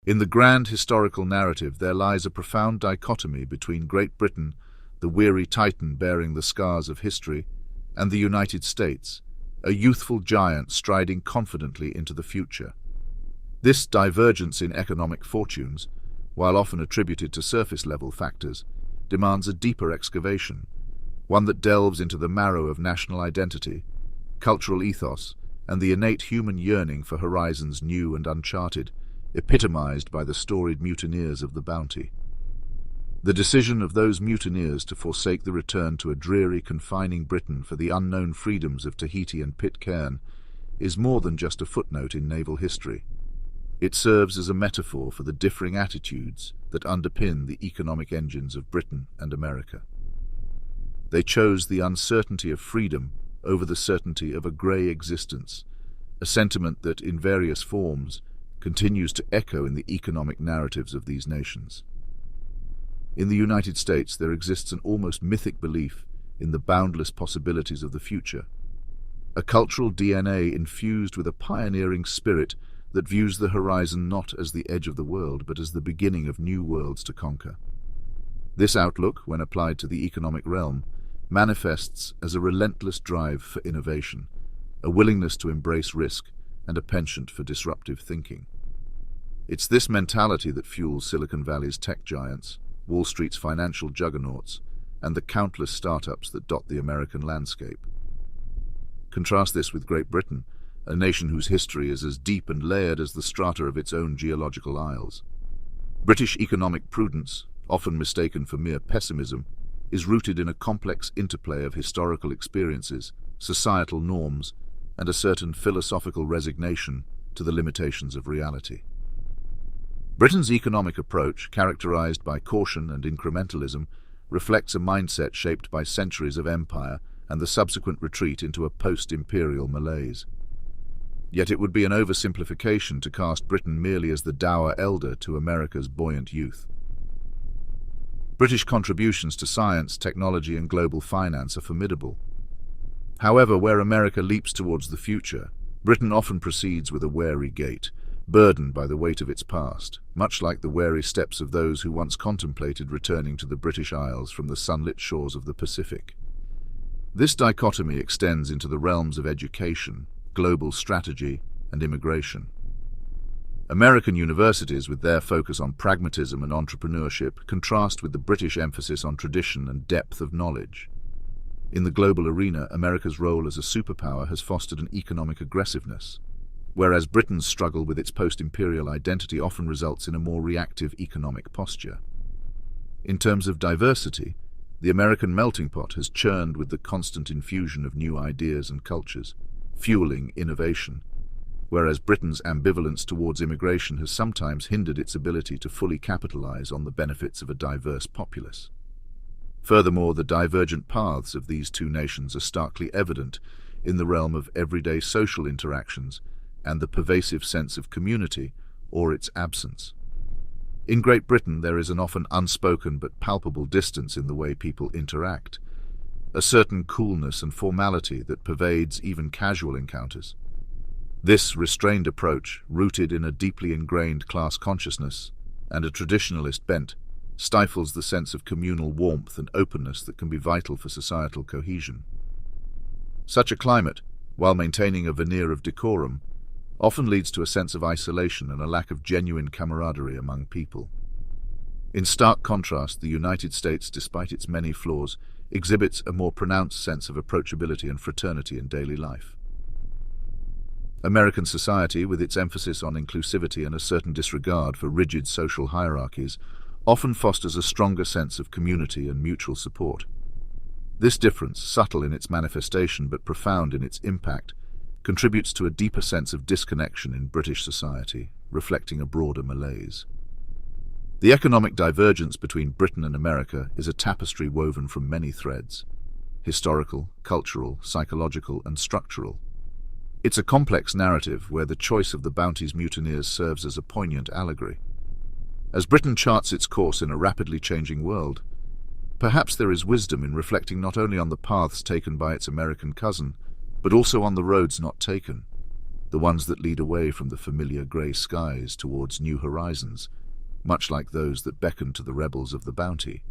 In the grand historical narrative there lies a profound dichotomy between Great Britain, the weary titan bearing the scars of history, and the United States, a youthful giant striding confidently into the future. This divergence in economic fortunes, while often attributed to surface-level factors, demands a deeper excavation, one that delves into the marrow of national identity, cultural ethos, and the innate human yearning for horizons new and uncharted, epitomized by the storied mutineers of the Bounty. The decision of those mutineers to forsake the return to a dreary, confining Britain for the unknown freedoms of Tahiti and Pitcairn is more than just a footnote in naval history. It serves as a metaphor for the differing attitudes that underpin the economic engines of Britain and America. They chose the uncertainty of freedom over the certainty of a grey existence, a sentiment that, in various forms, continues to echo in the economic narratives of these nations. In the United States, there exists an almost mythic belief in the boundless possibilities of the future, a cultural DNA infused with a pioneering spirit that views the horizon not as the edge of the world, but as the beginning of new worlds to conquer. This outlook, when applied to the economic realm, manifests as a relentless drive for innovation, a willingness to embrace risk, and a penchant for disruptive thinking. It's this mentality that fuels Silicon Valley's tech giants, Wall Street's financial juggernauts, and the countless startups that dot the American landscape. Contrast this with Great Britain, a nation whose history is as deep and layered as the strata of its own geological isles. British economic prudence, often mistaken for mere pessimism, is rooted in a complex interplay of historical experiences, societal norms, and a certain philosophical resignation to the limitations of reality. Britain's economic approach, characterized by caution and incrementalism, reflects a mindset shaped by centuries of empire and the subsequent retreat into a post-imperial malaise. Yet it would be an oversimplification to cast Britain merely as the dour elder to America's buoyant youth. British contributions to science, technology, and global finance are formidable. However, where America leaps towards the future, Britain often proceeds with a wary gait, burdened by the weight of its past, much like the wary steps of those who once contemplated returning to the British Isles from the sunlit shores of the Pacific. This dichotomy extends into the realms of education, global strategy, and immigration. American universities, with their focus on pragmatism and entrepreneurship, contrast with the British emphasis on tradition and depth of knowledge. In the global arena, America's role as a superpower has fostered an economic aggressiveness, whereas Britain's struggle with its post-imperial identity often results in a more reactive economic posture. In terms of diversity, the American melting pot has churned with the constant infusion of new ideas and cultures, fueling innovation, whereas Britain's ambivalence towards immigration has sometimes hindered its ability to fully capitalize on the benefits of a diverse populace. Furthermore, the divergent paths of these two nations are starkly evident in the realm of everyday social interactions and the pervasive sense of community, or its absence. In Great Britain, there is an often unspoken but palpable distance in the way people interact, a certain coolness and formality that pervades even casual encounters. This restrained approach, rooted in a deeply ingrained class consciousness and a traditionalist bent, stifles the sense of communal warmth and openness that can be vital for societal cohesion. Such a climate, while maintaining a veneer of decorum, often leads to a sense of isolation and a lack of genuine camaraderie among people. In stark contrast, the United States, despite its many flaws, exhibits a more pronounced sense of approachability and fraternity in daily life. American society, with its emphasis on inclusivity and a certain disregard for rigid social hierarchies, often fosters a stronger sense of community and mutual support. This difference, subtle in its manifestation but profound in its impact, contributes to a deeper sense of disconnection in British society, reflecting a broader malaise. The economic divergence between Britain and America is a tapestry woven from many threads: historical, cultural, psychological, and structural. It's a complex narrative where the choice of the Bounty's mutineers serves as a poignant allegory. As Britain charts its course in a rapidly changing world, perhaps there is wisdom in reflecting not only on the paths taken by its American cousin, but also on the roads not taken, the ones that lead away from the familiar grey skies towards new horizons, much like those that beckon to the rebels of the Bounty.